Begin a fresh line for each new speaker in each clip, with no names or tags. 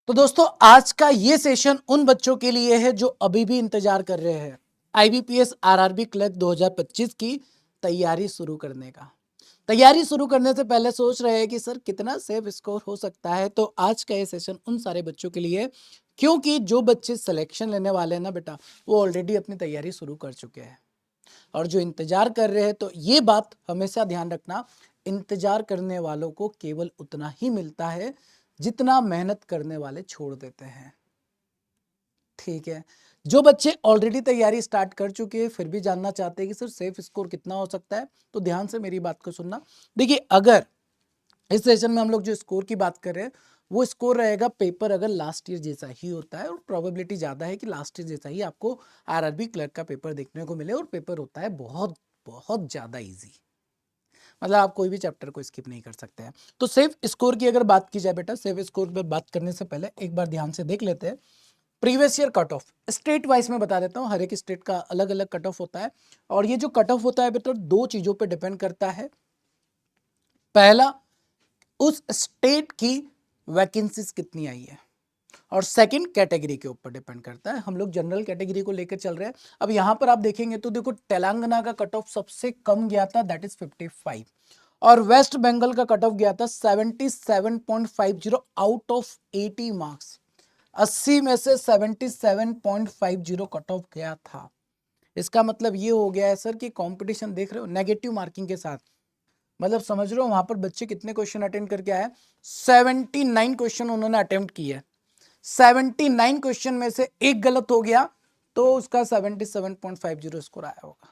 तो दोस्तों आज का ये सेशन उन बच्चों के लिए है जो अभी भी इंतजार कर रहे हैं आईबीपीएस आरआरबी क्लर्क 2025 की तैयारी शुरू करने का। तैयारी शुरू करने से पहले सोच रहे हैं कि सर कितना सेफ स्कोर हो सकता है, तो आज का ये सेशन उन सारे बच्चों के लिए है, क्योंकि जो बच्चे सिलेक्शन लेने वाले हैं ना बेटा, वो ऑलरेडी अपनी तैयारी शुरू कर चुके हैं और जो इंतजार कर रहे हैं, तो ये बात हमेशा ध्यान रखना, इंतजार करने वालों को केवल उतना ही मिलता है जितना मेहनत करने वाले छोड़ देते हैं। ठीक है, जो बच्चे ऑलरेडी तैयारी स्टार्ट कर चुके हैं फिर भी जानना चाहते हैं कि सर सेफ स्कोर कितना हो सकता है, तो ध्यान से मेरी बात को सुनना। देखिए, अगर इस सेशन में हम लोग जो स्कोर की बात कर रहे हैं, वो स्कोर रहेगा पेपर अगर लास्ट ईयर जैसा ही होता है, और प्रोबेबिलिटी ज़्यादा है कि लास्ट ईयर जैसा ही आपको आरआरबी क्लर्क का पेपर देखने को मिले, और पेपर होता है बहुत बहुत ज़्यादा ईजी। मतलब आप कोई भी चैप्टर को स्किप नहीं कर सकते हैं। तो सेफ स्कोर की अगर बात की जाए बेटा, सेफ स्कोर पर बात करने से पहले एक बार ध्यान से देख लेते हैं previous year cut off. State wise में बता देता हूँ, हर एक स्टेट का अलग अलग कट ऑफ होता है, और ये जो कट ऑफ होता है बेटा दो चीजों पे डिपेंड करता है। पहला, उस स्टेट की वैकेंसीज कितनी आई है, और सेकंड कैटेगरी के ऊपर डिपेंड करता है। हम लोग जनरल कैटेगरी को लेकर चल रहे हैं। अब यहां पर आप देखेंगे तो देखो, तेलंगाना का कट ऑफ सबसे कम गया था, दैट इज 55, और वेस्ट बंगाल का कट ऑफ गया था 77.50 आउट ऑफ 80 मार्क्स। 80 में से 77.50 कट ऑफ गया था। इसका मतलब ये हो गया है सर कि कंपटीशन देख रहे हो नेगेटिव मार्किंग के साथ। मतलब समझ रहे हो वहां पर बच्चे कितने क्वेश्चन अटेम्प्ट करके आए? 79 क्वेश्चन उन्होंने अटेम्प्ट किए। 79 क्वेश्चन में से एक गलत हो गया तो उसका 77.50 स्कोर आया होगा।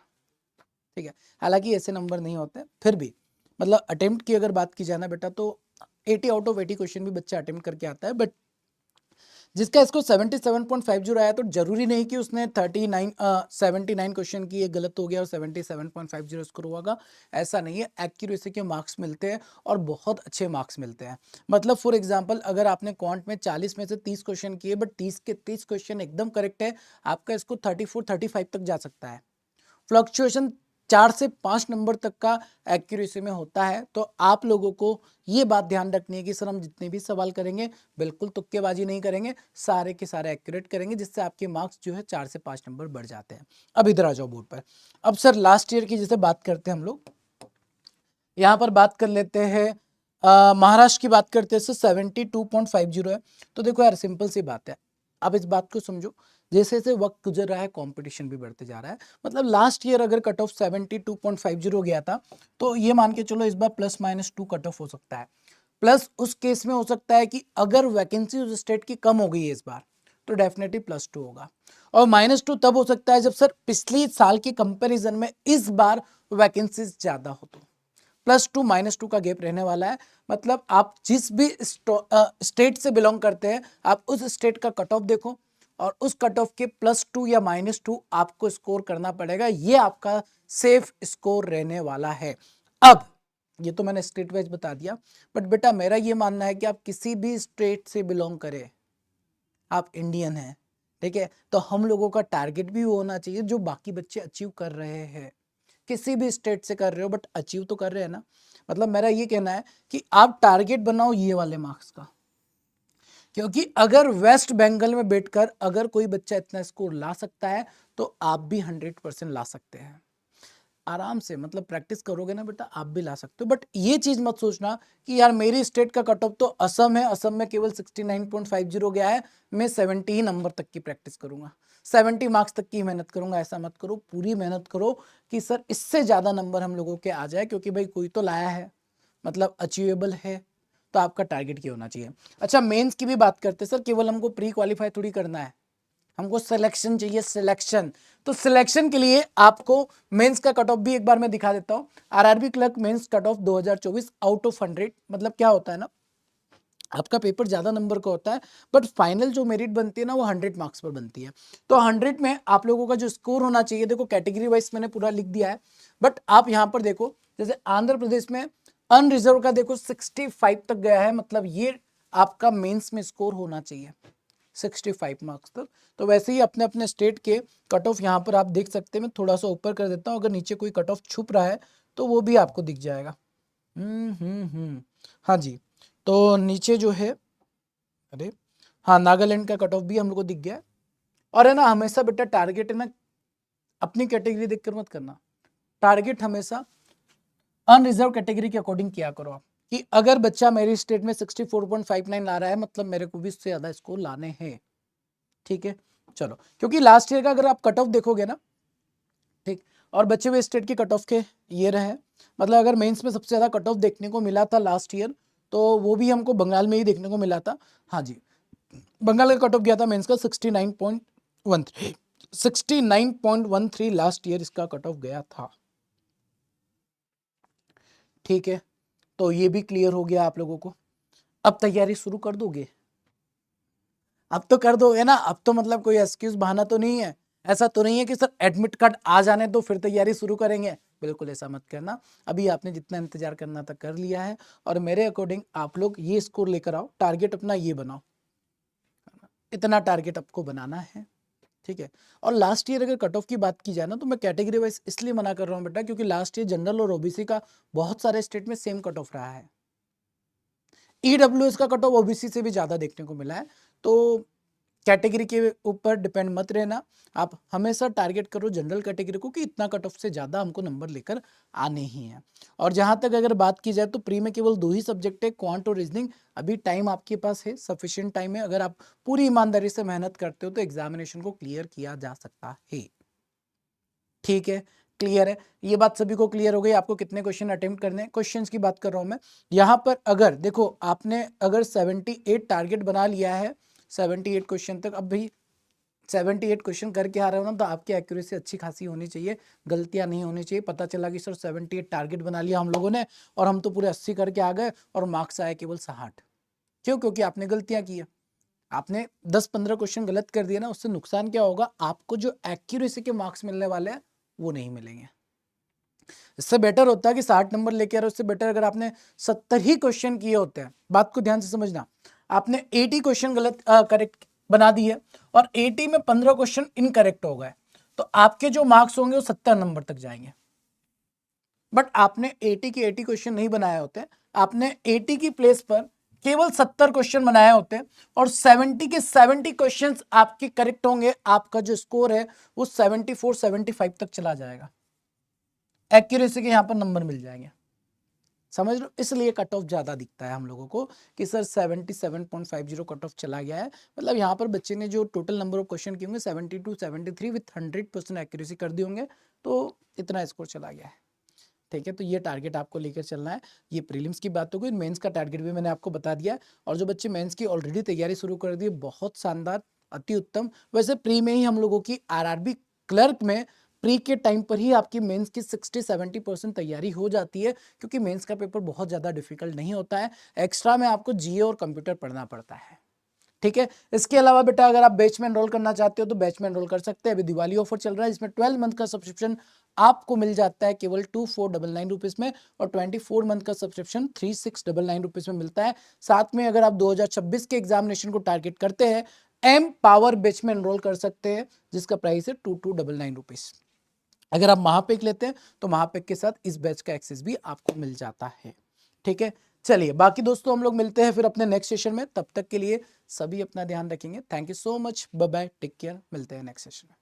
ठीक है, हालांकि ऐसे नंबर नहीं होते, फिर भी मतलब अटेम्प्ट की अगर बात की जाए ना बेटा, तो 80 आउट ऑफ 80 क्वेश्चन भी बच्चा अटेम्प्ट करके आता है। बट जिसका इसको 77.50 आया, तो जरूरी नहीं कि उसने 79 क्वेश्चन की एक गलत हो गया और 77.50 स्कोर होगा। ऐसा नहीं है, एक्यूरेसी के मार्क्स मिलते हैं और बहुत अच्छे मार्क्स मिलते हैं। मतलब फॉर एग्जांपल, अगर आपने क्वांट में 40 में से 30 क्वेश्चन किए, बट 30 के 30 क्वेश्चन एकदम करेक्ट है, आपका इसको 34-35 तक जा सकता है। फ्लक्चुएशन 4 से 5 नंबर तक का एक्यूरेसी में होता है। तो आप लोगों को ये बात ध्यान रखनी है कि सर हम जितने भी सवाल करेंगे बिल्कुल तुक्केबाजी नहीं करेंगे, सारे के सारे एक्यूरेट करेंगे, जिससे आपके मार्क्स जो है 4 से 5 नंबर बढ़ जाते हैं। अब इधर आ जाओ बोर्ड पर। अब सर लास्ट ईयर की जैसे बात करते हैं हम लोग, यहाँ पर बात कर लेते हैं महाराष्ट्र की बात करते हैं, सर 72.50 है। तो देखो यार, सिंपल सी बात है, अब इस बात को समझो, जैसे जैसे वक्त गुजर रहा है कंपटीशन भी बढ़ते जा रहा है। मतलब लास्ट ईयर अगर कट ऑफ 72.50 गया था, तो ये मान के चलो इस बार +-2 कट ऑफ हो सकता है। प्लस उस केस में हो सकता है कि अगर वैकेंसी उस स्टेट की कम हो गई है इस बार, तो डेफिनेटली +2 होगा। और -2 तब हो सकता है जब सर पिछले साल के कंपैरिजन में इस बार वैकेंसीज ज्यादा हो, तो +2 -2 का गैप रहने वाला है। मतलब आप जिस भी स्टेट से बिलोंग करते हैं, आप उस स्टेट का कट ऑफ देखो, और उस कट ऑफ के +2 या -2 आपको स्कोर करना पड़ेगा। ये आपका सेफ स्कोर रहने वाला है। अब ये तो मैंने स्टेट वाइज बता दिया, बट बेटा मेरा ये मानना है कि आप किसी भी स्टेट से बिलोंग करें, आप इंडियन हैं, ठीक है, तो हम लोगों का टारगेट भी होना चाहिए जो बाकी बच्चे अचीव कर रहे हैं। किसी भी स्टेट से कर रहे हो बट अचीव तो कर रहे हैं ना। मतलब मेरा ये कहना है कि आप टारगेट बनाओ ये वाले मार्क्स का, क्योंकि अगर वेस्ट बंगाल में बैठकर अगर कोई बच्चा इतना स्कोर ला सकता है, तो आप भी 100% ला सकते हैं आराम से। मतलब प्रैक्टिस करोगे ना बेटा, आप भी ला सकते हो। बट ये चीज मत सोचना कि यार मेरी स्टेट का कट ऑफ तो असम है, असम में केवल 69.50 गया है, मैं 70 ही नंबर तक की प्रैक्टिस करूंगा, 70 मार्क्स तक की मेहनत करूंगा। ऐसा मत करो, पूरी मेहनत करो कि सर इससे ज्यादा नंबर हम लोगों के आ जाए, क्योंकि भाई कोई तो लाया है, मतलब अचीवेबल है, तो आपका टारगेट क्या होना चाहिए। अच्छा, मेंस की भी बात करते हैं सर, केवल हमको प्री क्वालिफाई थोड़ी करना है, हमको सिलेक्शन चाहिए, सिलेक्शन। तो सिलेक्शन के लिए आपको मेंस का कट ऑफ भी एक बार मैं दिखा देता हूं। RRB clerk mains cut off 2024 out of 100। मतलब क्या होता है ना, आपका पेपर ज्यादा नंबर का होता है, बट फाइनल जो मेरिट बनती है ना, वो 100 मार्क्स पर बनती है। तो 100 में आप लोगों का जो स्कोर होना चाहिए, देखो कैटेगरी वाइज मैंने पूरा लिख दिया है, बट आप यहां पर देखो, जैसे आंध्र प्रदेश में अनरिजर्व का देखो 65 तक गया है। मतलब ये आपका मेंस में स्कोर होना चाहिए 65 मार्क्स तक। तो वैसे ही अपने अपने स्टेट के कट ऑफ यहाँ पर आप देख सकते हैं। मैं थोड़ा सा ऊपर कर देता हूँ, अगर नीचे कोई कट ऑफ छुप रहा है तो वो भी आपको दिख जाएगा। हाँ जी, तो नीचे जो है, अरे हाँ, नागालैंड का कट ऑफ भी हम लोग को दिख गया है। और है ना, हमेशा बेटा टारगेट है ना, अपनी कैटेगरी देखकर मत करना, टारगेट हमेशा अनरिजर्व कैटेगरी के अकॉर्डिंग किया करो आप, कि अगर बच्चा मेरी स्टेट में 64.59 ला रहा है, मतलब मेरे को भी इससे ज्यादा स्कोर लाने हैं। ठीक है, चलो, क्योंकि लास्ट ईयर का अगर आप कट ऑफ देखोगे ना, ठीक, और बच्चे हुए स्टेट के कट ऑफ के ये रहे, मतलब अगर मेंस में सबसे ज्यादा कट ऑफ देखने को मिला था लास्ट ईयर, तो वो भी हमको बंगाल में ही देखने को मिला था। हाँ जी, बंगाल का कट ऑफ गया था मेंस का 69.13, 69.13 लास्ट ईयर इसका कट ऑफ गया था। ठीक है, तो ये भी क्लियर हो गया आप लोगों को। अब तैयारी शुरू कर दोगे? अब तो कर दोगे ना, अब तो मतलब कोई एक्सक्यूज बहाना तो नहीं है, ऐसा तो नहीं है कि सर एडमिट कार्ड आ जाने तो फिर तैयारी शुरू करेंगे, बिल्कुल ऐसा मत करना। अभी आपने जितना इंतजार करना था कर लिया है, और मेरे अकॉर्डिंग आप लोग ये स्कोर लेकर आओ, टारगेट अपना ये बनाओ, इतना टारगेट आपको बनाना है। ठीक है, और लास्ट ईयर अगर कट ऑफ की बात की जाए ना, तो मैं कैटेगरी वाइज इसलिए मना कर रहा हूँ बेटा, क्योंकि लास्ट ईयर जनरल और ओबीसी का बहुत सारे स्टेट में सेम कट ऑफ रहा है। ईडब्ल्यूएस का कट ऑफ ओबीसी से भी ज्यादा देखने को मिला है, तो कैटेगरी के ऊपर डिपेंड मत रहना, आप हमेशा टारगेट करो जनरल कैटेगरी को कि इतना कट ऑफ से ज़्यादा हमको नंबर लेकर आने ही हैं। और जहाँ तक अगर बात की जाए तो प्री में केवल 2 ही सब्जेक्ट है, क्वांट और रीजनिंग। अभी टाइम आपके पास है, सफिशिएंट टाइम है, अगर आप पूरी ईमानदारी से मेहनत करते हो तो एग्जामिनेशन को क्लियर किया जा सकता है। ठीक है, क्लियर है, ये बात सभी को क्लियर हो गई। आपको कितने क्वेश्चन अटेम्प्ट करने हैं, क्वेश्चंस की बात कर रहा हूं मैं। यहां पर अगर देखो, आपने अगर 78 टारगेट बना लिया है, 78 क्वेश्चन तक, अब भी 78 क्वेश्चन करके आ रहे हो ना, तो आपकी एक्यूरेसी अच्छी खासी होनी चाहिए, गलतियां नहीं होनी चाहिए। पता चला कि सर 78 टारगेट बना लिया हम लोगों ने, और हम तो पूरे 80 करके आ गए और मार्क्स आए केवल 60। क्यों? क्योंकि आपने गलतियां की है, आपने 10-15 क्वेश्चन गलत कर दिए ना, उससे नुकसान क्या होगा, आपको जो एक्यूरेसी के मार्क्स मिलने वाले हैं वो नहीं मिलेंगे। इससे बेटर होता है कि 60 नंबर लेके आ रहे हो, उससे बेटर अगर आपने 70 ही क्वेश्चन किए होते हैं। बात को ध्यान से समझना, आपने 80 क्वेश्चन गलत करेक्ट बना दिए और 80 में 15 क्वेश्चन इनकरेक्ट हो गए, तो आपके जो मार्क्स होंगे वो 70 नंबर तक जाएंगे। बट आपने 80 के 80 क्वेश्चन नहीं बनाए होते, आपने 80 की प्लेस पर केवल 70 क्वेश्चन बनाए होते हैं, और 70 के 70 क्वेश्चंस आपके करेक्ट होंगे, आपका जो स्कोर है वो 74-75 तक चला जाएगा, एक्यूरेसी के यहां पर नंबर मिल जाएंगे। समझ लो, इसलिए कट ऑफ ज्यादा दिखता है हम लोगों को कि सर 77.50 कट ऑफ चला गया है, मतलब यहाँ पर बच्चे ने जो टोटल नंबर ऑफ क्वेश्चन किए होंगे 72-73 विथ 100% एक्यूरेसी कर दी होंगे, तो इतना स्कोर चला गया है। ठीक है, तो ये टारगेट आपको लेकर चलना है। ये प्रीलिम्स की बात हो गई, मेंस का टारगेट भी मैंने आपको बता दिया है। और जो बच्चे मेंस की ऑलरेडी तैयारी शुरू कर दी है, बहुत शानदार, अति उत्तम। वैसे प्री में ही हम लोगों की आरआरबी क्लर्क में प्री के टाइम पर ही आपकी मेंस की 60-70% तैयारी हो जाती है, क्योंकि मेंस का पेपर बहुत ज़्यादा डिफिकल्ट नहीं होता है। एक्स्ट्रा में आपको जीए और कंप्यूटर पढ़ना पड़ता है। ठीक है, इसके अलावा बेटा अगर आप बैच में एनरोल करना चाहते हो तो बैच में एनरोल कर सकते हैं। अभी दिवाली ऑफर चल रहा है, इसमें 12 मंथ का सब्सक्रिप्शन आपको मिल जाता है केवल 2499 रुपीज में, और 24 मंथ का सब्सक्रिप्शन 3699 रुपीज में मिलता है। साथ में अगर आप 2026 के एग्जामिनेशन को टारगेट करते हैं, एम पावर बैच में एनरोल कर सकते हैं, जिसका प्राइस है 2299 रुपीज। अगर आप महापेक लेते हैं तो महापेक के साथ इस बैच का एक्सेस भी आपको मिल जाता है। ठीक है, चलिए बाकी दोस्तों हम लोग मिलते हैं फिर अपने नेक्स्ट सेशन में, तब तक के लिए सभी अपना ध्यान रखेंगे। Thank you so much, bye bye, take care, मिलते हैं नेक्स्ट सेशन में।